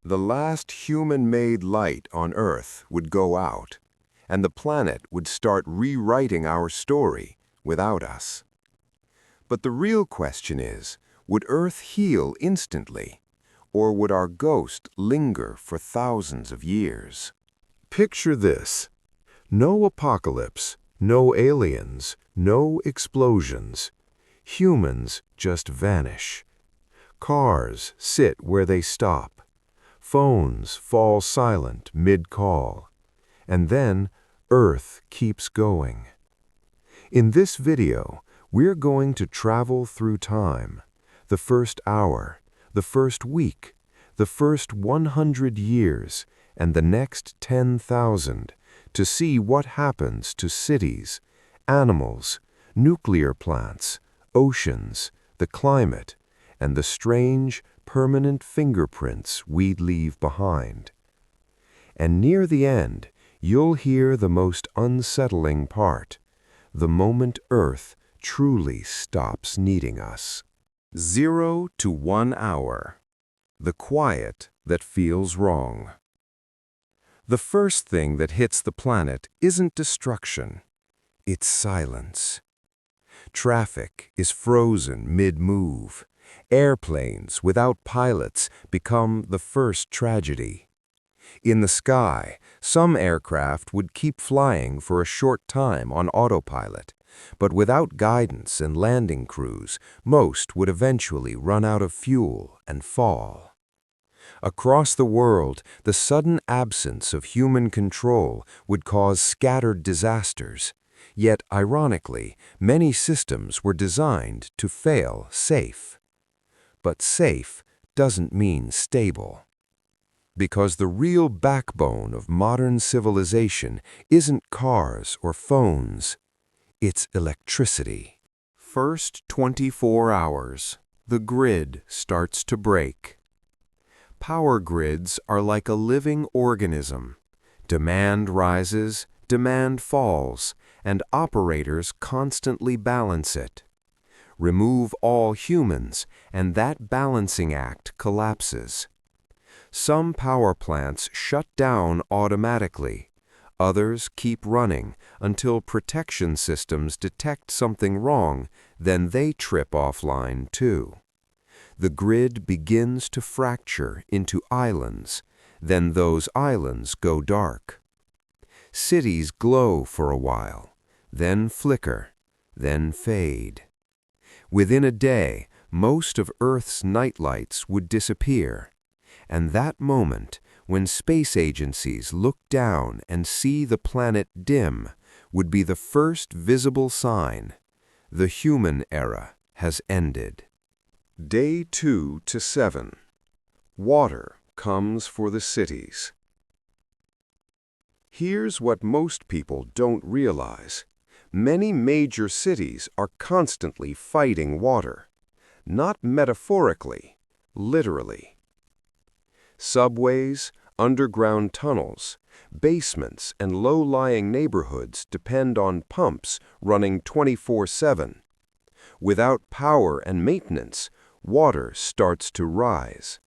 The last human-made light on Earth would go out, and the planet would start rewriting our story without us. But the real question is, would Earth heal instantly, or would our ghost linger for thousands of years? Picture this. No apocalypse, no aliens, no explosions. Humans just vanish. Cars sit where they stop. Phones fall silent mid-call. And then Earth keeps going. In this video, we're going to travel through time, the first hour, the first week, the first 100 years, and the next 10,000, to see what happens to cities, animals, nuclear plants, oceans, the climate, and the strange, permanent fingerprints we'd leave behind. And near the end, you'll hear the most unsettling part, the moment Earth truly stops needing us. 0 to 1 hour. The quiet that feels wrong. The first thing that hits the planet isn't destruction, it's silence. Traffic is frozen mid-move. Airplanes without pilots become the first tragedy. In the sky, some aircraft would keep flying for a short time on autopilot, but without guidance and landing crews, most would eventually run out of fuel and fall. Across the world, the sudden absence of human control would cause scattered disasters. Yet, ironically, many systems were designed to fail safe. But safe doesn't mean stable. Because the real backbone of modern civilization isn't cars or phones, it's electricity. First 24 hours, the grid starts to break. Power grids are like a living organism. Demand rises, demand falls, and operators constantly balance it. Remove all humans, and that balancing act collapses. Some power plants shut down automatically. Others keep running until protection systems detect something wrong, then they trip offline too. The grid begins to fracture into islands, then those islands go dark. Cities glow for a while, then flicker, then fade. Within a day, most of Earth's nightlights would disappear. And that moment, when space agencies look down and see the planet dim, would be the first visible sign the human era has ended. Day 2 to 7. Water comes for the cities. Here's what most people don't realize. Many major cities are constantly fighting water. Not metaphorically, literally. Subways, underground tunnels, basements, and low-lying neighborhoods depend on pumps running 24/7. Without power and maintenance, water starts to rise.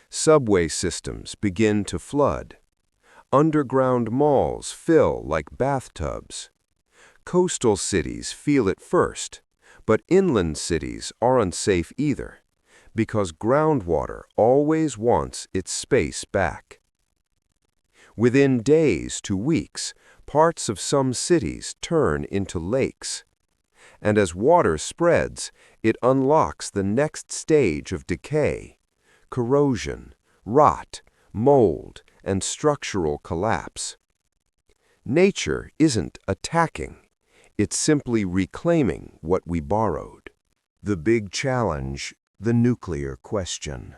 Subway systems begin to flood. Underground malls fill like bathtubs. Coastal cities feel it first, but inland cities aren't safe either, because groundwater always wants its space back. Within days to weeks, parts of some cities turn into lakes. And as water spreads, it unlocks the next stage of decay: corrosion, rot, mold, and structural collapse. Nature isn't attacking. It's simply reclaiming what we borrowed. The big challenge, the nuclear question.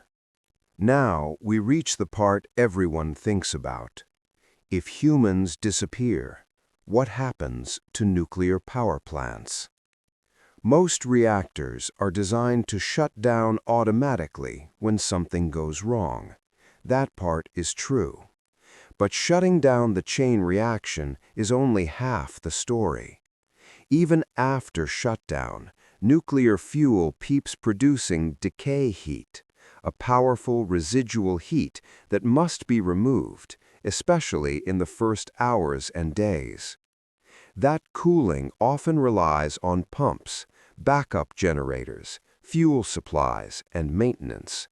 Now we reach the part everyone thinks about. If humans disappear, what happens to nuclear power plants? Most reactors are designed to shut down automatically when something goes wrong. That part is true. But shutting down the chain reaction is only half the story. Even after shutdown, nuclear fuel keeps producing decay heat, a powerful residual heat that must be removed, especially in the first hours and days. That cooling often relies on pumps, backup generators, fuel supplies, and maintenance.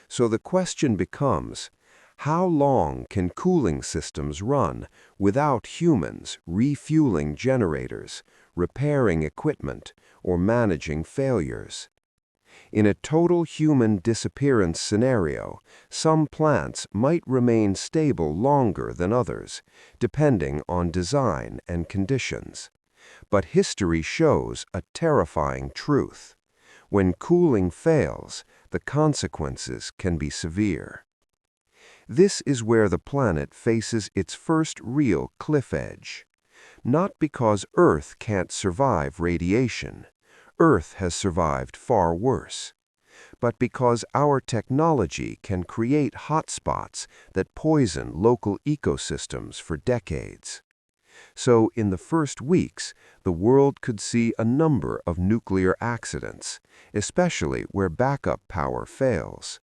So the question becomes, how long can cooling systems run without humans refueling generators, repairing equipment, or managing failures? In a total human disappearance scenario, some plants might remain stable longer than others, depending on design and conditions. But history shows a terrifying truth. When cooling fails, the consequences can be severe. This is where the planet faces its first real cliff edge. Not because Earth can't survive radiation. Earth has survived far worse. But because our technology can create hotspots that poison local ecosystems for decades. So in the first weeks, the world could see a number of nuclear accidents, especially where backup power fails.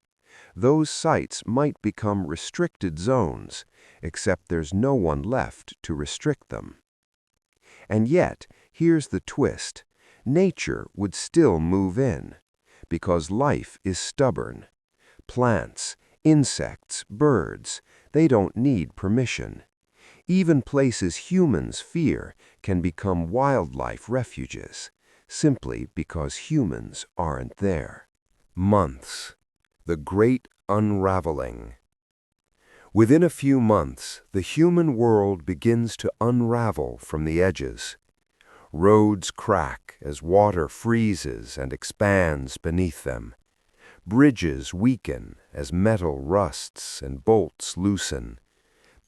Those sites might become restricted zones, except there's no one left to restrict them. And yet, here's the twist. Nature would still move in, because life is stubborn. Plants, insects, birds, they don't need permission. Even places humans fear can become wildlife refuges, simply because humans aren't there. Months. The great unraveling. Within a few months, the human world begins to unravel from the edges. Roads crack as water freezes and expands beneath them. Bridges weaken as metal rusts and bolts loosen.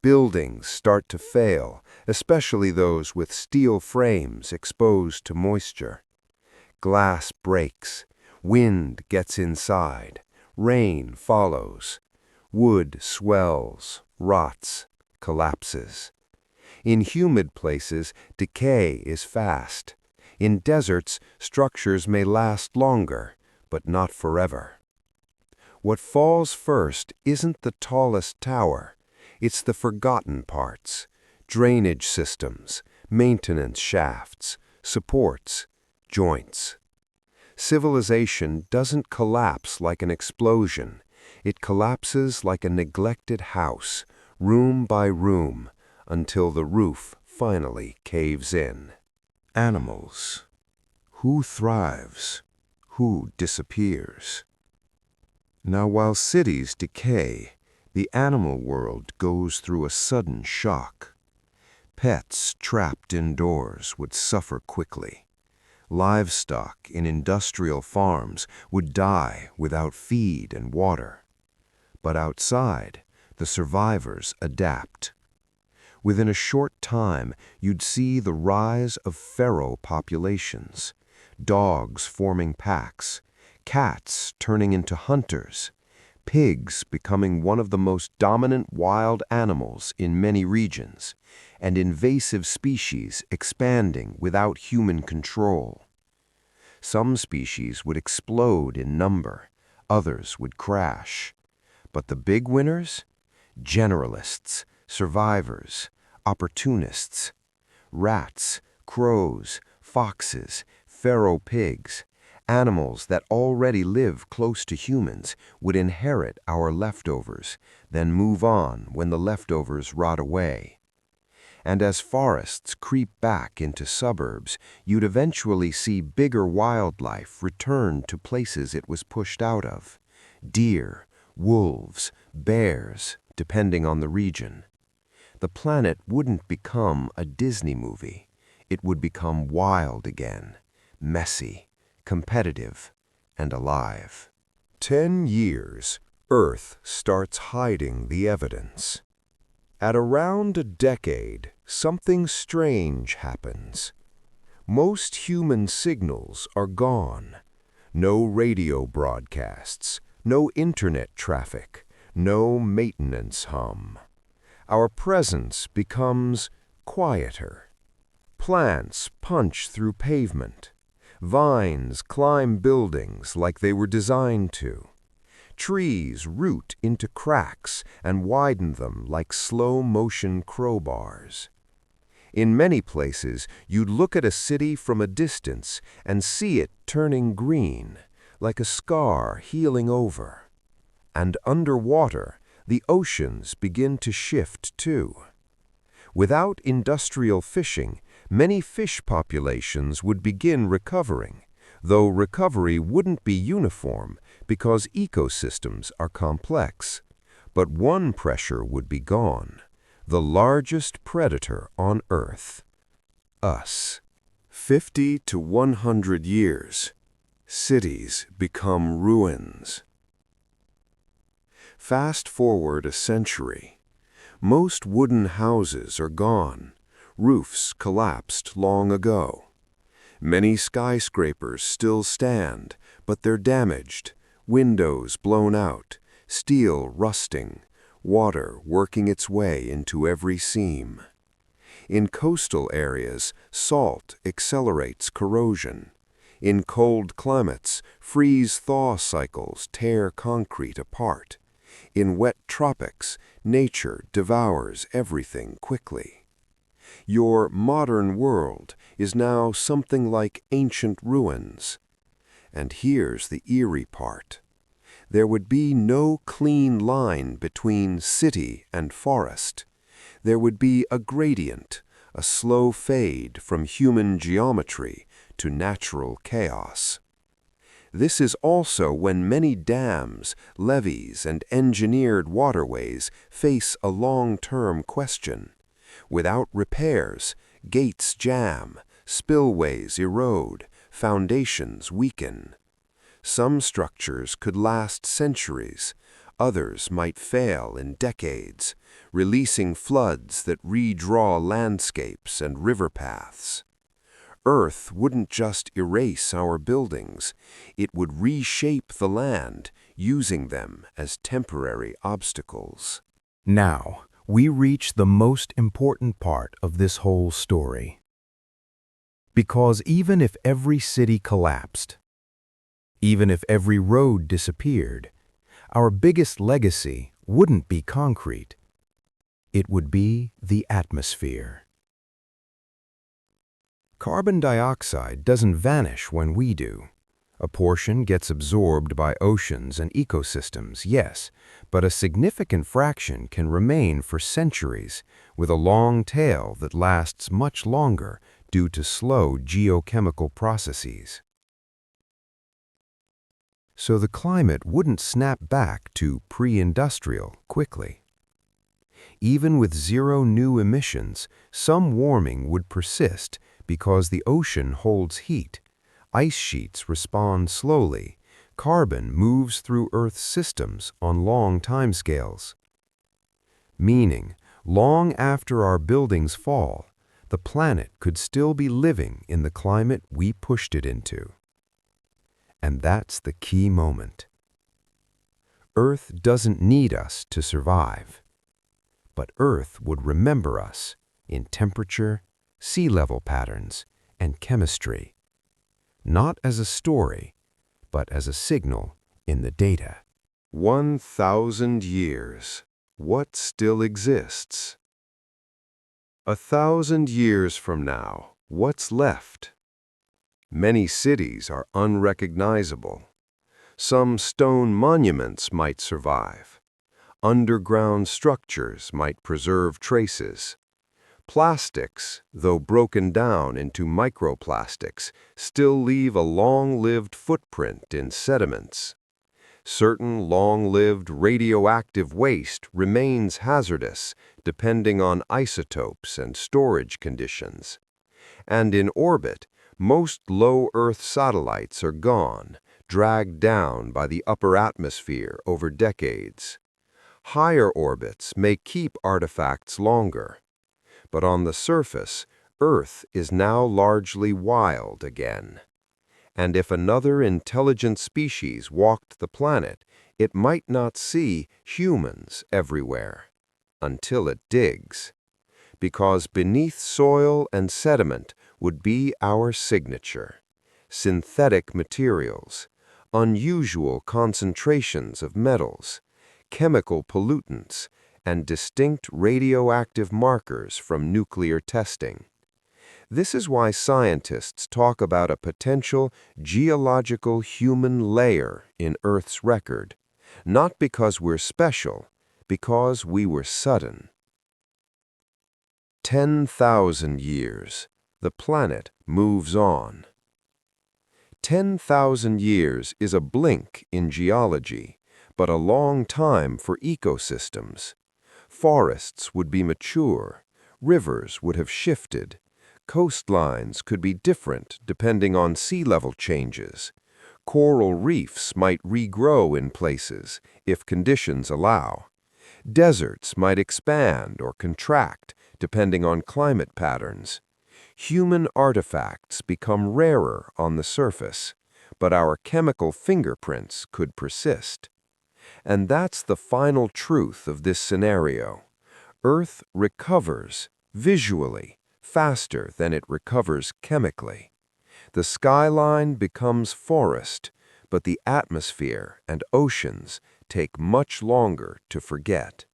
Buildings start to fail, especially those with steel frames exposed to moisture. Glass breaks. Wind gets inside. Rain follows. Wood swells, rots, collapses. In humid places, decay is fast. In deserts, structures may last longer, but not forever. What falls first isn't the tallest tower. It's the forgotten parts: drainage systems, maintenance shafts, supports, joints. Civilization doesn't collapse like an explosion. It collapses like a neglected house, room by room, until the roof finally caves in. Animals. Who thrives? Who disappears? Now, while cities decay, the animal world goes through a sudden shock. Pets trapped indoors would suffer quickly. Livestock in industrial farms would die without feed and water. But outside, the survivors adapt. Within a short time, you'd see the rise of feral populations, dogs forming packs, cats turning into hunters, pigs becoming one of the most dominant wild animals in many regions, and invasive species expanding without human control. Some species would explode in number, others would crash. But the big winners? Generalists, survivors, opportunists. Rats, crows, foxes, feral pigs, animals that already live close to humans would inherit our leftovers, then move on when the leftovers rot away. And as forests creep back into suburbs, you'd eventually see bigger wildlife return to places it was pushed out of. Deer, wolves, bears, depending on the region. The planet wouldn't become a Disney movie. It would become wild again, messy, competitive, and alive. 10 years, Earth starts hiding the evidence. At around a decade, something strange happens. Most human signals are gone. No radio broadcasts, no internet traffic, no maintenance hum. Our presence becomes quieter. Plants punch through pavement. Vines climb buildings like they were designed to. Trees root into cracks and widen them like slow-motion crowbars. In many places, you'd look at a city from a distance and see it turning green, like a scar healing over. And underwater, the oceans begin to shift too. Without industrial fishing, many fish populations would begin recovering, though recovery wouldn't be uniform because ecosystems are complex. But one pressure would be gone: the largest predator on Earth. Us. 50 to 100 years. Cities become ruins. Fast forward a century. Most wooden houses are gone. Roofs collapsed long ago. Many skyscrapers still stand, but they're damaged. Windows blown out, steel rusting, water working its way into every seam. In coastal areas, salt accelerates corrosion. In cold climates, freeze-thaw cycles tear concrete apart. In wet tropics, nature devours everything quickly. Your modern world is now something like ancient ruins. And here's the eerie part. There would be no clean line between city and forest. There would be a gradient, a slow fade from human geometry to natural chaos. This is also when many dams, levees, and engineered waterways face a long-term question. Without repairs, gates jam, spillways erode, foundations weaken. Some structures could last centuries, others might fail in decades, releasing floods that redraw landscapes and river paths. Earth wouldn't just erase our buildings, it would reshape the land, using them as temporary obstacles. Now, we reach the most important part of this whole story. Because even if every city collapsed, even if every road disappeared, our biggest legacy wouldn't be concrete. It would be the atmosphere. Carbon dioxide doesn't vanish when we do. A portion gets absorbed by oceans and ecosystems, yes, but a significant fraction can remain for centuries, with a long tail that lasts much longer due to slow geochemical processes. So the climate wouldn't snap back to pre-industrial quickly. Even with zero new emissions, some warming would persist because the ocean holds heat. Ice sheets respond slowly. Carbon moves through Earth's systems on long timescales. Meaning, long after our buildings fall, the planet could still be living in the climate we pushed it into. And that's the key moment. Earth doesn't need us to survive, but Earth would remember us in temperature, sea level patterns, and chemistry. Not as a story, but as a signal in the data. 1,000 years. What still exists? 1,000 years from now, what's left? Many cities are unrecognizable. Some stone monuments might survive. Underground structures might preserve traces. Plastics, though broken down into microplastics, still leave a long-lived footprint in sediments. Certain long-lived radioactive waste remains hazardous, depending on isotopes and storage conditions. And in orbit, most low Earth satellites are gone, dragged down by the upper atmosphere over decades. Higher orbits may keep artifacts longer. But on the surface, Earth is now largely wild again. And if another intelligent species walked the planet, it might not see humans everywhere until it digs. Because beneath soil and sediment would be our signature: synthetic materials, unusual concentrations of metals, chemical pollutants, and distinct radioactive markers from nuclear testing. This is why scientists talk about a potential geological human layer in Earth's record, not because we're special, because we were sudden. 10,000 years. The planet moves on. 10,000 years is a blink in geology, but a long time for ecosystems. Forests would be mature, rivers would have shifted, coastlines could be different depending on sea level changes. Coral reefs might regrow in places, if conditions allow. Deserts might expand or contract, depending on climate patterns. Human artifacts become rarer on the surface, but our chemical fingerprints could persist. And that's the final truth of this scenario. Earth recovers, visually, faster than it recovers chemically. The skyline becomes forest, but the atmosphere and oceans take much longer to forget.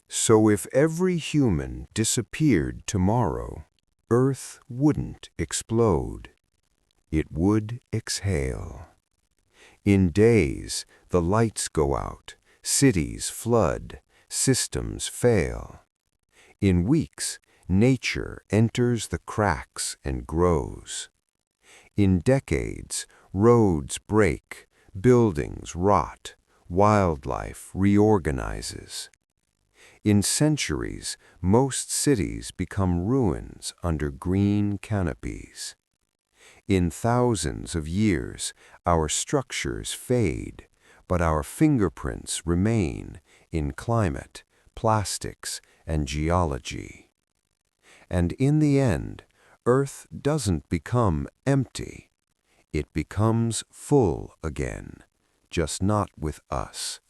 So if every human disappeared tomorrow, Earth wouldn't explode. It would exhale. In days, the lights go out, cities flood, systems fail. In weeks, nature enters the cracks and grows. In decades, roads break, buildings rot, wildlife reorganizes. In centuries, most cities become ruins under green canopies. In thousands of years, our structures fade, but our fingerprints remain in climate, plastics, and geology. And in the end, Earth doesn't become empty. It becomes full again, just not with us.